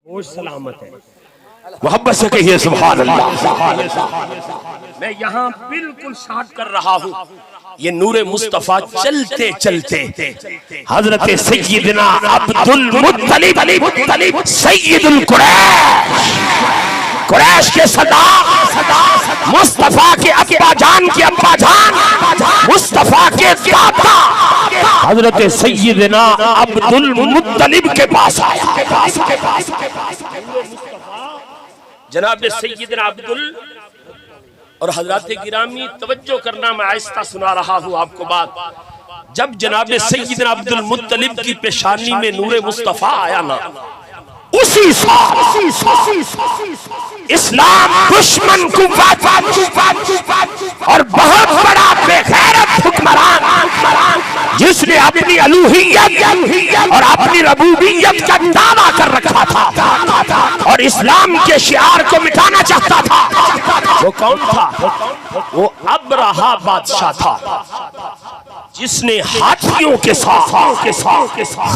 होश सलामत है। मोहब्बत से कहिए सुभान अल्लाह। मैं यहाँ बिल्कुल शार्ट कर रहा हूँ। ये नूरे मुस्तफा चलते चलते हजरत सैयदना अब्दुल मुत्तलिब सैयदुल कुरैश के सरदार मुस्तफा के अब्बा जान मुस्तफा के दादा हजरत सैयदना अब्दुल मुत्तलिब के पास आया। जनाब सैयदना अब्दुल और हजरत गिरामी तवज्जो करना, मैं आहिस्ता सुना रहा हूँ आपको बात। जब जनाब सैयदना अब्दुल मुत्तलिब की पेशानी में नूरे मुस्तफा आया ना, उसी साल इस्लाम दुश्मन और बहुत बड़ा बेगैरत हुक्मरान जिसने अपनी अलूहियत और अपनी रबूबियत का दावा कर रखा था और इस्लाम के शिआर को मिटाना चाहता था, वो कौन था? वो अब्राहा बादशाह था, जिसने हाथियों के साथ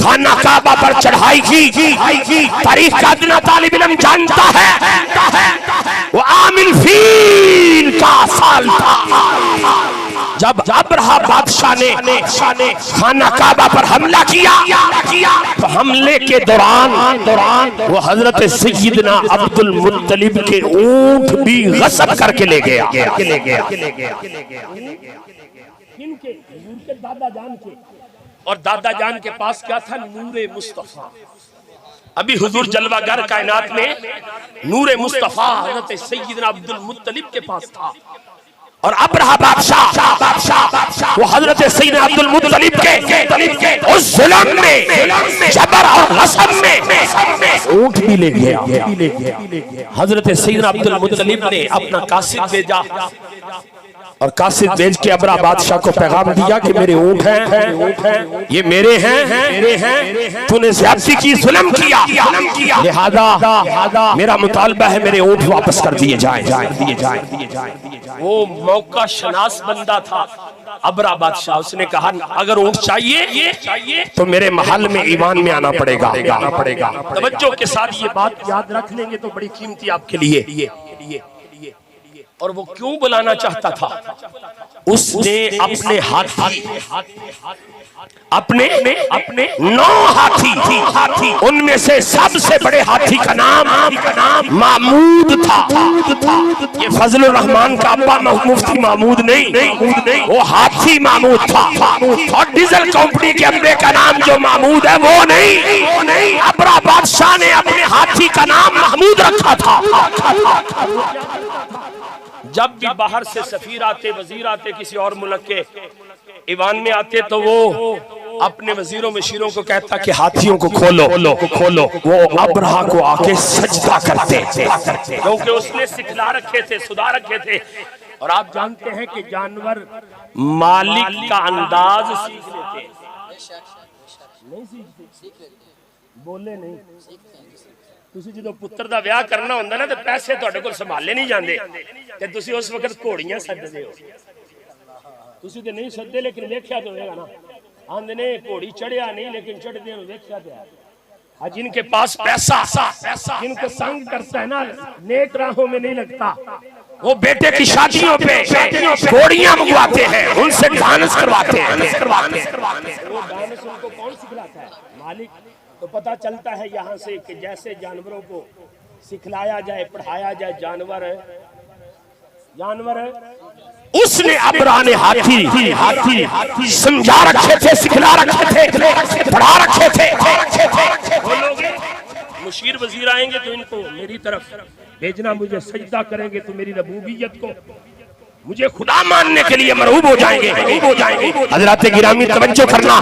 खाना काबा पर चढ़ाई की। तारीख का अदना तालिब इल्म जानता है वो आमिल फील का साल था जब अब्राहा बादशाह ने खाना काबा पर हमला किया। तो हमले के दौरान वो हजरत सैयदना अब्दुल मुत्तलिब के ऊंट भी गस्ब करके ले गया। दादा जान के, और दादा जान के पास क्या था? नूरे मुस्तफा। अभी हुजूर जलवागर कायनात में नूरे मुस्तफा हजरत सैयदना अब्दुल मुत्तलिब के पास था, और अब्राहा बादशाह वो हजरत सैयदना अब्दुल मुत्तलिब के उस जुल्म में, जबर और गस्ब में ऊंट भी ले गया। हजरत सैयदना अब्दुल मुत्तलिब ने अपना कासिद भेजा, और कासिद भेज के अब्राहा बादशाह को पैगाम दिया कि मेरे ऊंट हैं, ये मेरे हैं, तूने ज़्यादती की, जुल्म किया, लिहाजा मेरा मुतालबा है मेरे ऊंट वापस कर दिए जाएं। वो मौका शनास बंदा था अब्राहा बादशाह। उसने कहा अगर ऊंट चाहिए तो मेरे महल में ईवान में आना पड़ेगा। तवज्जो के साथ ये बात याद रख लेंगे तो बड़ी कीमती आपके लिए। और वो क्यों बुलाना चाहता था? उसने अपने अपने 9 हाथी उनमें से सबसे बड़े हाथी का नाम महमूद था। ये फजलुर रहमान का अब्बा मुफ्ती महमूद नहीं, वो हाथी महमूद था। और डीजल कंपनी के अब्बे का नाम जो महमूद है वो नहीं। अब्राहा बादशाह ने अपने हाथी का नाम महमूद रखा था। जब भी बाहर से सफीर आते, वजीर आते, किसी और मुल्क के ईवान में आते, तो वो अपने वजीरों मशीरों को कहता कि हाथियों को खोलो। वो अब्राहा को आके सजदा करते, क्योंकि उसने सिखला रखे थे, सुधा रखे थे। और आप जानते हैं कि जानवर मालिक का अंदाज सीख लेते हैं। बोले नहीं, ਤੁਸੀਂ ਜਦੋਂ ਪੁੱਤਰ ਦਾ ਵਿਆਹ ਕਰਨਾ ਹੁੰਦਾ ਨਾ ਤੇ ਪੈਸੇ ਤੁਹਾਡੇ ਕੋਲ ਸੰਭਾਲੇ ਨਹੀਂ ਜਾਂਦੇ ਤੇ ਤੁਸੀਂ ਉਸ ਵਕਤ ਘੋੜੀਆਂ ਸੱਦਦੇ ਹੋ। ਤੁਸੀਂ ਤੇ ਨਹੀਂ ਸੱਦੇ, ਲੇਕਿਨ ਵੇਖਿਆ ਤੇ ਹੋਵੇਗਾ ਨਾ, ਆਂਦੇ ਨੇ ਘੋੜੀ ਚੜਿਆ नहीं लेकिन चढ़दे ਨੂੰ ਵੇਖਿਆ ਤੇ ਹੈ। जिनके पास पैसा जिनको तंग करता है ना, नेक राहों में नहीं लगता, वो बेटे की शादियों पे घोड़ियां मंगवाते हैं, उनसे डांस करवाते हैं। वो डांस उनको कौन सिखलाता है? मालिक। तो पता चलता है यहाँ से कि जैसे जानवरों को सिखलाया जाए, पढ़ाया जाए, जानवर उसने अब्राहा ने हाथी समझा रखे थे, सिखला रखे थे, पढ़ा रखे थे। मुशीर वजीर आएंगे तो इनको मेरी तरफ भेजना, मुझे सजदा करेंगे तो मेरी रबूबियत को, मुझे खुदा मानने के लिए मरहूब हो जाएंगे। हजरत गिरामी तवज्जो करना।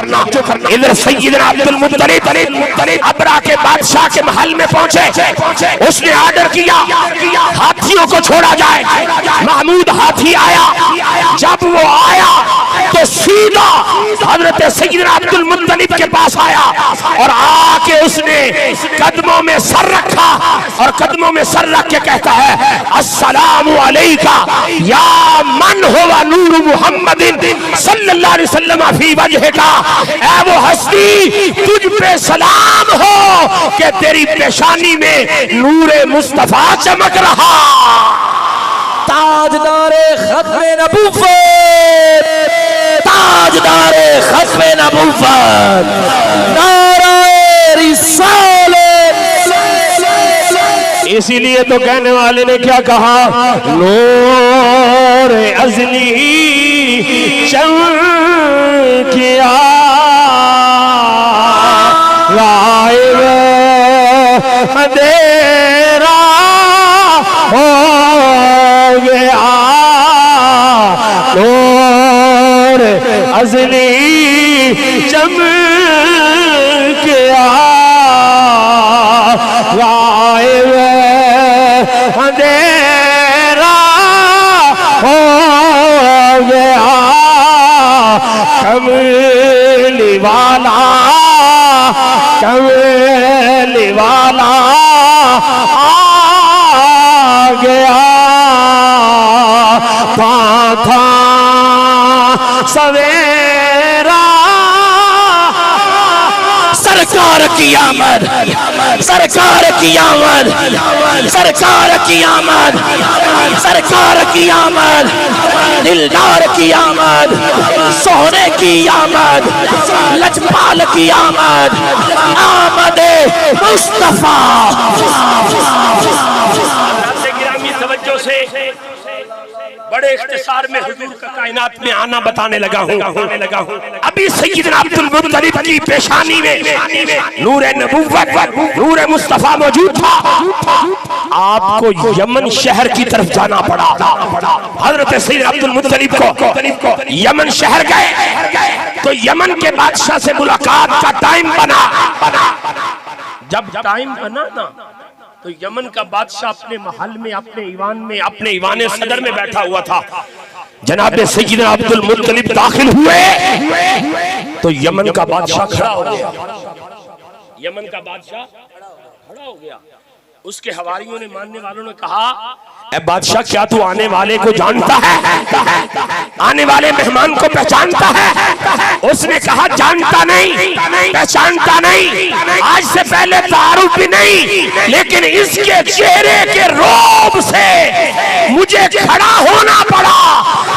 इधर सैयदना अब्दुल मुत्तलिब अब्राहा के बादशाह के महल में पहुंचे। उसने ऑर्डर किया हाथियों को छोड़ा जाए। महमूद हाथी आया। जब वो आया तो सीधा हजरत सैयदना अब्दुल मुत्तलिब के पास आया और आके उसने कदमों में सर रखा और कदमों में सर रख के कहता है अस्सलामु अलैका या मन हुआ नूर मुहम्मदिन सल्लल्लाहु अलैहि वसल्लम फी वजह का, ऐ वो हस्ती तुझ पे सलाम हो कि तेरी पेशानी में नूरे मुस्तफा चमक रहा। ताजदारे खत्मे नबूवत, ताजदारे खत्मे नबूवत, नाराए रिसालत। इसीलिए तो कहने वाले ने क्या कहा, नूर अज़ली चमकिया गायब अंधेरा हो गया, नूर अज़ली चमकिया गायब अंधेरा हो गया, कमली वाला कमली वाला आ गया, था सवेरा सरकार की आमद, सरकार की आमद, सरकार की आमद, सरकार की आमद, दिलदार की आमद, सोने की आमद, लजपाल की आमद, आमद मुस्तफा। गिरामी तवज्जो से बड़े इख्तिसार में हुजूर का कायनात में आना बताने लगा हूँ। अभी सैयदना अब्दुल मुत्तलिब की पेशानी में नूरे नबुव्वत नूरे मुस्तफा मौजूद था। आपको यमन शहर की तरफ जाना पड़ा। हजरत सैयदना अब्दुल मुत्तलिब को यमन शहर गए तो यमन के बादशाह से मुलाकात का टाइम बना। जब टाइम बना ना तो यमन का बादशाह अपने महल में अपने ईवान सदर में बैठा हुआ था। जनाब सैयदना अब्दुल मुत्तलिब दाखिल हुए तो यमन का बादशाह खड़ा हो गया। यमन का बादशाह खड़ा हो गया। उसके हवारियों ने, मानने वालों ने कहा, ए बादशाह क्या तू आने वाले को जानता है? आने वाले मेहमान को पहचानता है? उसने कहा जानता नहीं, पहचानता नहीं, आज से पहले तारुफ भी नहीं, लेकिन इसके चेहरे के रोब से मुझे खड़ा होना पड़ा।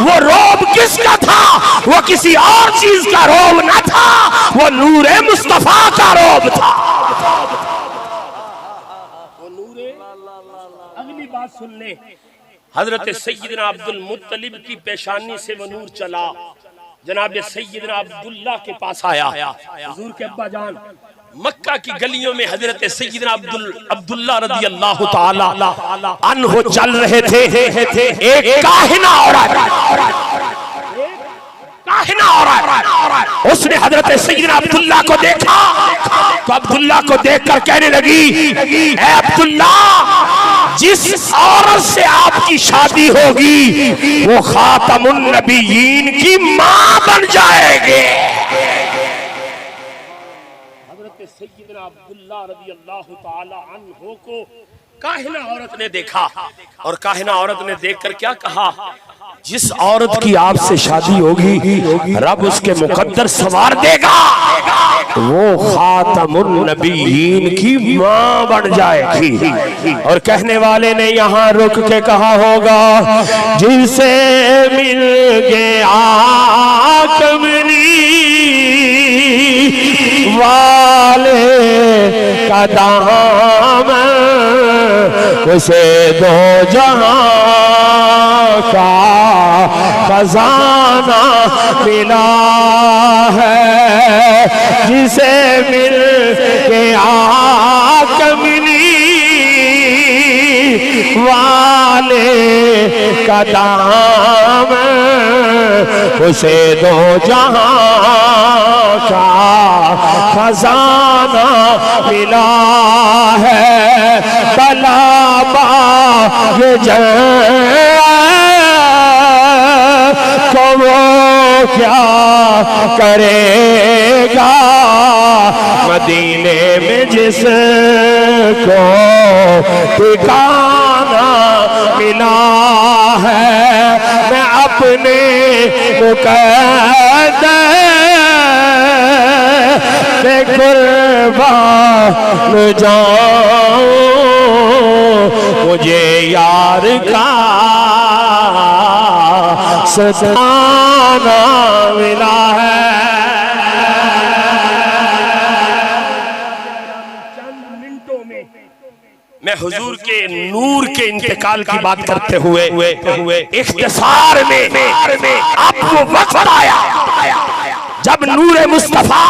वो रोब किसका था? वो किसी और चीज का रोब न था, वो नूरे मुस्तफा का रोब था। अगली बात सुन ले, हजरत सैयदना अब्दुल मुत्तलिब की पेशानी से वो नूर चला, जनाब सैयदना अब्दुल्ला के पास आया। हुजूर के अब्बा जान मक्का की गलियों में हजरत सैयदना अब्दुल्ला रज़ी अल्लाह ताला अन्हो चल रहे थे। एक काहिना औरत उसने हजरत सैयदना अब्दुल्ला को देखा तो अब्दुल्ला को देखकर कहने लगी, ए अब्दुल्ला, जिस औरत से आपकी शादी होगी वो खातमुन नबीयीन की मां बन जाएगी। हजरत सैयदना अब्दुल्ला रज़ी अल्लाह ताला अन्हो को काहिना औरत ने देखा और काहिना औरत ने देखकर क्या कहा, जिस औरत की आपसे शादी होगी रब उसके मुकद्दर संवार देगा, वो खातमुन नबीयीन की मां बन जाएगी। और कहने वाले ने यहाँ रुक के कहा होगा, जिनसे मिल गया कमली वाले का दामन, उसे दो जहां का खजाना मिला है। जिसे मिल के कमली वाले का दामन, उसे दो जहां का खजाना मिला है। तलाबा ये तो वो क्या करेगा मदीने में जिसको ठिकाना मिला है। मैं अपने मुक़द्दस कुर्बान जाऊं, मुझे यार का सताना मिला है। मैं हुजूर के नूर के इंतकाल की बात करते हुए इख्तिसार में अब वो वक्त आया जब नूर मुस्तफा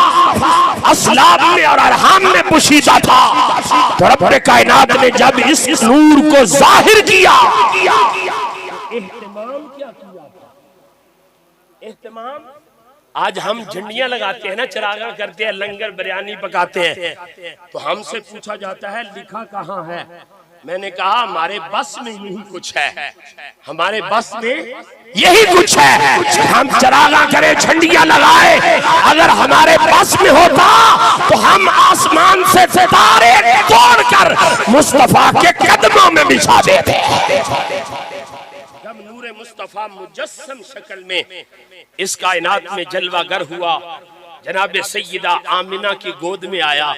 असलाब में और अरहाम में पोशीदा था, तो रब कायनात ने जब इस नूर को जाहिर किया, एहतमाम क्या किया था? एहतमाम आज हम झंडियां लगाते हैं ना, चरागा करते हैं, लंगर बिरयानी पकाते हैं, तो हमसे पूछा जाता है लिखा कहाँ है? मैंने कहा हमारे बस में यही कुछ है, हमारे बस में यही कुछ है। हम चरागा करें, झंडियां लगाए, अगर हमारे बस में होता तो हम आसमान से सितारे तोड़कर मुस्तफा के कदमों में बिछा देते। जब नूर मुस्तफा मुजस्सम शक्ल में इस कायनात में जलवागर हुआ, जनाब सैयदा आमिना की गोद में आया,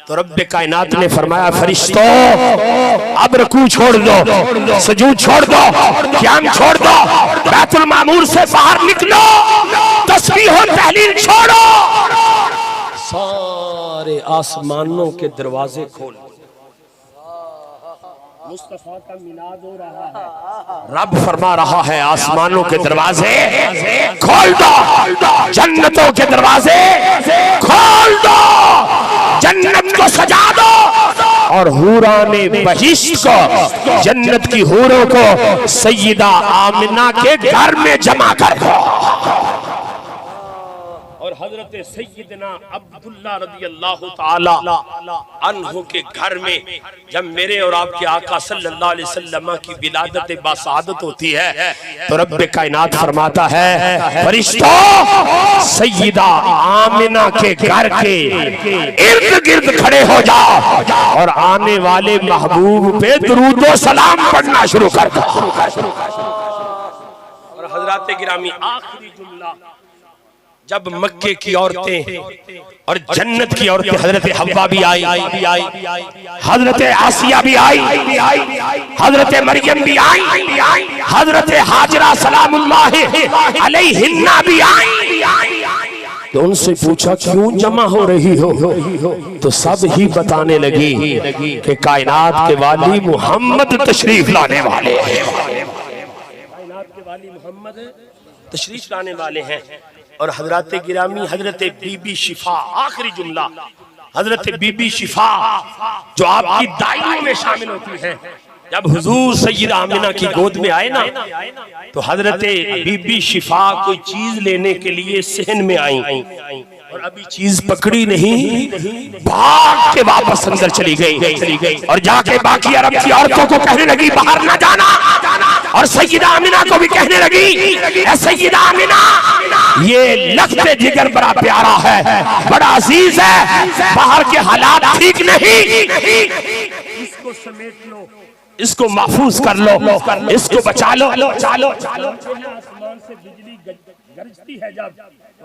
तो रब कायनात ने फरमाया फरिश्तों अब रुकू छोड़ दो, सुजूद छोड़ दो, क़याम छोड़ दो, बैतुल मामूर से बाहर निकलो, तस्बीह और तहलील छोड़ो, सारे आसमानों के दरवाजे खोल, मुस्तफा का मिलाद हो रहा है। रब फरमा रहा है आसमानों के दरवाजे खोल दो, जन्नतों के दरवाजे खोल दो, जन्नत को सजा दो और हूराने बहिश्त को, जन्नत की हूरों को सैयदा आमिना के घर में जमा कर दो। और हजरत सैयदना अब्दुल्ला रज़ियल्लाहु ताला अन्हु के घर में जब मेरे और आपके आका सल्लल्लाहु अलैहि वसल्लम की विलादत बासादत होती है, तो रब कायनात फरमाता है फरिश्तों सैयदा आमिना के घर के इर्द गिर्द खड़े हो जाओ और आने वाले महबूब पे दुरूद और सलाम पढ़ना शुरू कर दो। और हजरत गिरामी आखिरी जुमला, जब मक्के की औरतें और जन्नत की औरतें, हजरत हव्वा भी आई, हजरत आसिया भी आई, हजरत मरियम भी आई, हजरत हाजरा सलामुल्लाह अलैहिन्ना भी आई, तो उनसे पूछा क्यों जमा हो रही हो? तो सब ही बताने लगी कि कायनात के वाली मोहम्मद तशरीफ लाने वाले हैं, कायनात के वाली मोहम्मद तशरीफ लाने वाले हैं। और हजरत गिरामी हजरत बीबी शिफा, आखिरी जुमला, हजरत बीबी शिफा जो आपकी दाइयों में शामिल होती है, जब हुजूर सैयदा आमिना की गोद में आए ना, तो हजरत बीबी शिफा कोई चीज लेने के लिए सहन में आई और अभी चीज पकड़ी नहीं, भाग के वापस अंदर चली गई और जाके बाकी अरब की औरतों को कहने लगी बाहर ना जाना, और सैयदा आमिना को भी कहने लगी ए सैयदा आमिना ये लख्ते जिगर बड़ा प्यारा है, बड़ा अजीज है, बाहर के हालात ठीक नहीं, इसको समेट लो, इसको महफूज कर लो, इसको बचा लो। आसमान से बिजली गरजती है जब,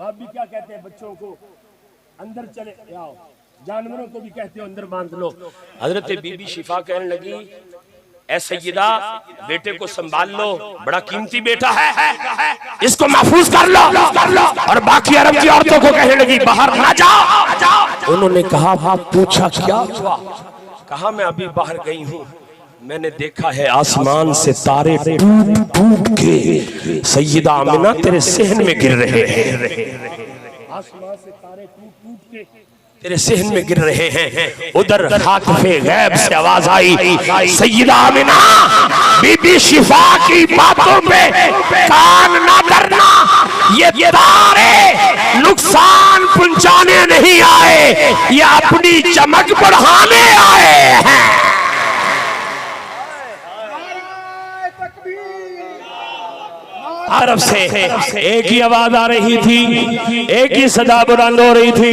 आप भी क्या कहते हैं बच्चों को अंदर चले आओ, जानवरों को भी कहते हो अंदर बांध लो। हजरत बीबी शिफा कहने लगी ऐ सैयदा बेटे को संभाल लो, बड़ा कीमती बेटा है, इसको महफूज कर लो, और बाकी अरब की औरतों को कहने लगी बाहर ना जाओ। उन्होंने कहा पूछा क्या? कहा मैं अभी बाहर गई हूँ, मैंने देखा है आसमान से तारे टूट टूट के सैयदा आमिना तेरे सहन में गिर रहे हैं, आसमान से तारे टूट टूट के तेरे सहन में गिर रहे हैं। उधर हातिफे गैब से आवाज आई सैयदा आमिना बीबी शिफा की बातों पे कान ना करना, ये तारे नुकसान पहुंचाने नहीं आए, ये अपनी चमक बढ़ाने आए हैं। अरब से एक ही आवाज आ रही थी, एक ही सदा बुलंद हो रही थी,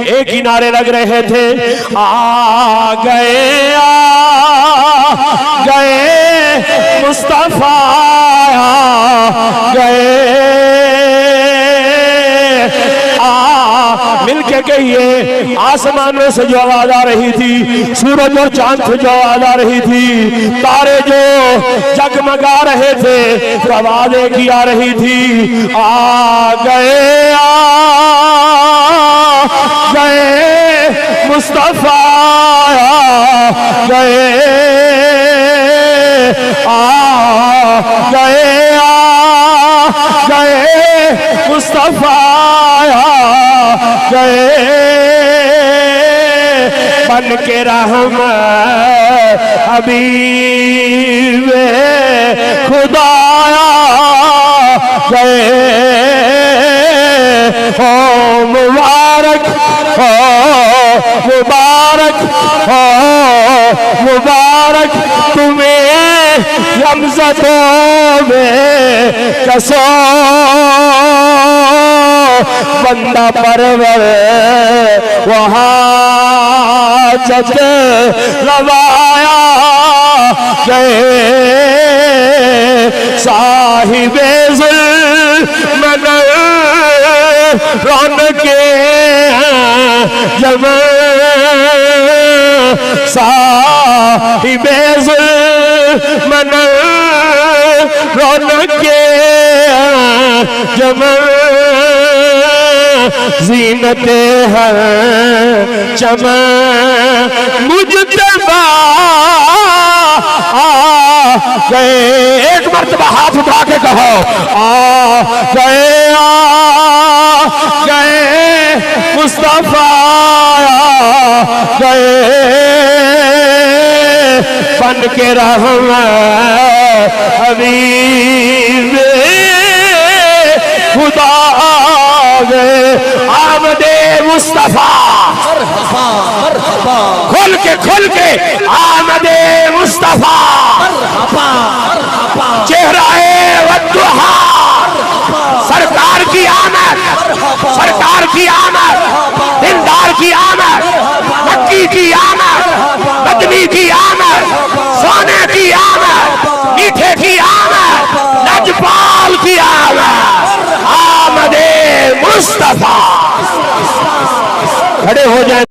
एक ही नारे लग रहे थे, आ गए मुस्तफा आसमानों से जो आवाज आ रही थी, सूरज और चांद से जो आवाज आ रही थी, तारे जो जगमगा रहे थे, तो आवाज एक ही आ रही थी, आ गए मुस्तफा गए, गए मुस्तफा गए, बन के रहमत हबीब खुदाया गए। हो मुबारक हो मुबारक हो मुबारक तुम्हें रमज़तों में कसो, बंदा परवर वहाँ जज रवाया गए, साहिबे ज़ुल्म रौनके जब साहिबे ज़ुल्म रौनके जब ज़ीनते हैं चमन मुजतबा गए। एक मर्तबा हाथ उठा के कहो, आ गए मुस्तफा गए, बन के रहमत हबीब खुदा गए। आमदे मुस्तफा खोल के आमदे मुस्तफा, चेहराए वद्दुहा, सरकार की आमद, सरकार की आमद, दिलदार की आमद, मक्की की आमद, बदनी की आमद, सोने की आमद, मीठे की आमद, लजपाल की आमद, आमदे मुस्तफा। खड़े हो जाए।